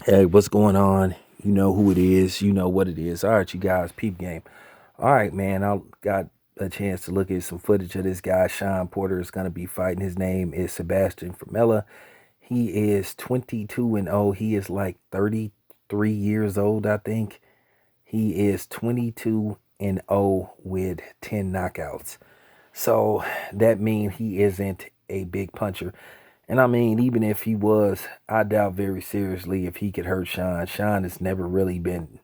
Hey, what's going on? You know who it is. You know what it is. All right, you guys, peep game. All right, man. I got a chance to look at some footage of this guy. Shawn Porter is going to be fighting. His name is Sebastian formella. He is 22 and 0. He is like 33 years old, I think. He is 22 and 0 with 10 knockouts. So that means he isn't a big puncher. And I mean, even if he was, I doubt very seriously if he could hurt Shawn. Shawn has never really been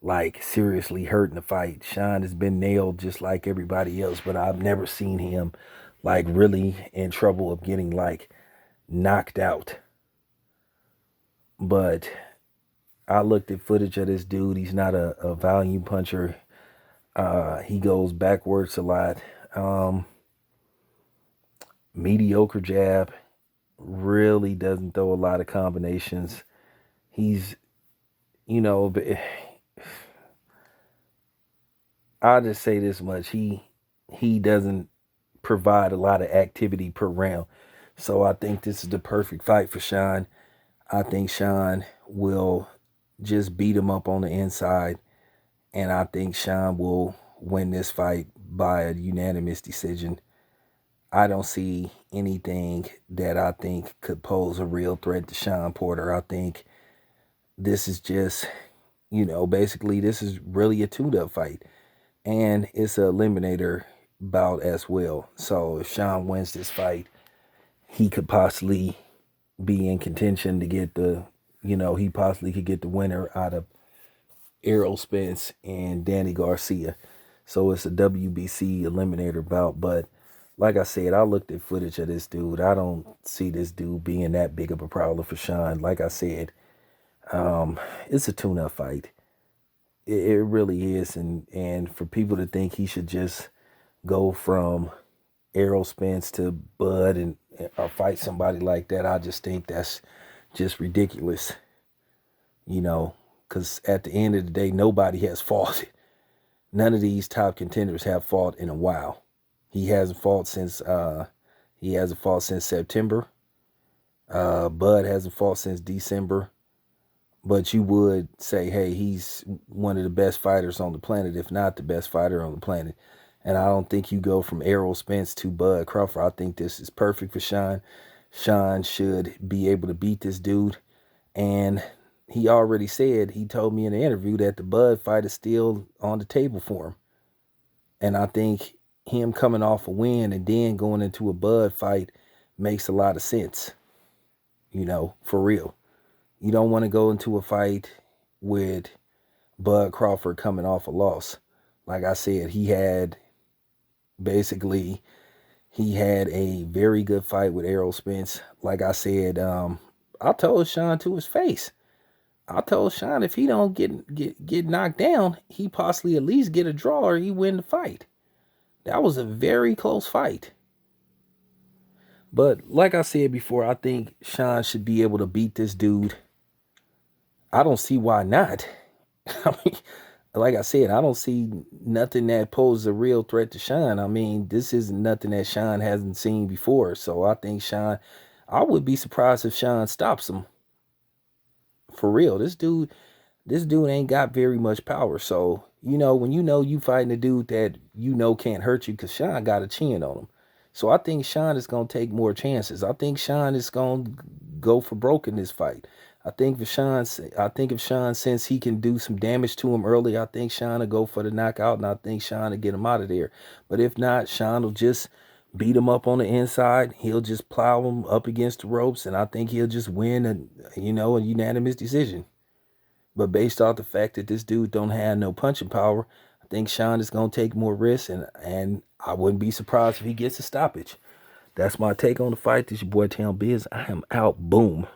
like seriously hurt in a fight. Shawn has been nailed just like everybody else, but I've never seen him like really in trouble of getting like knocked out. But I looked at footage of this dude. He's not a volume puncher. He goes backwards a lot. Mediocre jab. Really doesn't throw a lot of combinations. He's, you know, I'll just say this much. He doesn't provide a lot of activity per round. So I think this is the perfect fight for Shawn. I think Shawn will just beat him up on the inside. And I think Shawn will win this fight by a unanimous decision. I don't see anything that I think could pose a real threat to Shawn Porter. I think this is just, basically this is really a tune-up fight. And it's a eliminator bout as well. So if Shawn wins this fight, he could possibly be in contention to get he possibly could get the winner out of Errol Spence and Danny Garcia. So it's a WBC eliminator bout. But like I said, I looked at footage of this dude. I don't see this dude being that big of a prowler for Shawn. Like I said, it's a tune-up fight. It really is. And for people to think he should just go from Errol Spence to Bud and or fight somebody like that, I just think that's just ridiculous. Because at the end of the day, nobody has fought. None of these top contenders have fought in a while. He hasn't fought since September. Bud hasn't fought since December. But you would say, hey, he's one of the best fighters on the planet, if not the best fighter on the planet. And I don't think you go from Errol Spence to Bud Crawford. I think this is perfect for Shawn. Shawn should be able to beat this dude. And he already said, he told me in the interview that the Bud fight is still on the table for him. And I think him coming off a win and then going into a Bud fight makes a lot of sense, for real. You don't want to go into a fight with Bud Crawford coming off a loss. Like I said, he had a very good fight with Errol Spence. Like I said, I told Shawn to his face. I told Shawn if he don't get knocked down, he possibly at least get a draw or he win the fight. That was a very close fight. But like I said before, I think Shawn should be able to beat this dude. I don't see why not. I mean, like I said, I don't see nothing that poses a real threat to Shawn. I mean, this isn't nothing that Shawn hasn't seen before. So I think I would be surprised if Shawn stops him. For real. This dude ain't got very much power. So, when you fighting a dude that can't hurt you, because Shawn got a chin on him. So I think Shawn is gonna take more chances. I think Shawn is gonna go for broke in this fight. I think if Shawn, since he can do some damage to him early, I think Shawn will go for the knockout, and I think Shawn will get him out of there. But if not, Shawn will just beat him up on the inside. He'll just plow him up against the ropes, and I think he'll just win a unanimous decision. But based off the fact that this dude don't have no punching power, I think Shawn is gonna take more risks, and I wouldn't be surprised if he gets a stoppage. That's my take on the fight. This your boy Town Biz. I am out. Boom.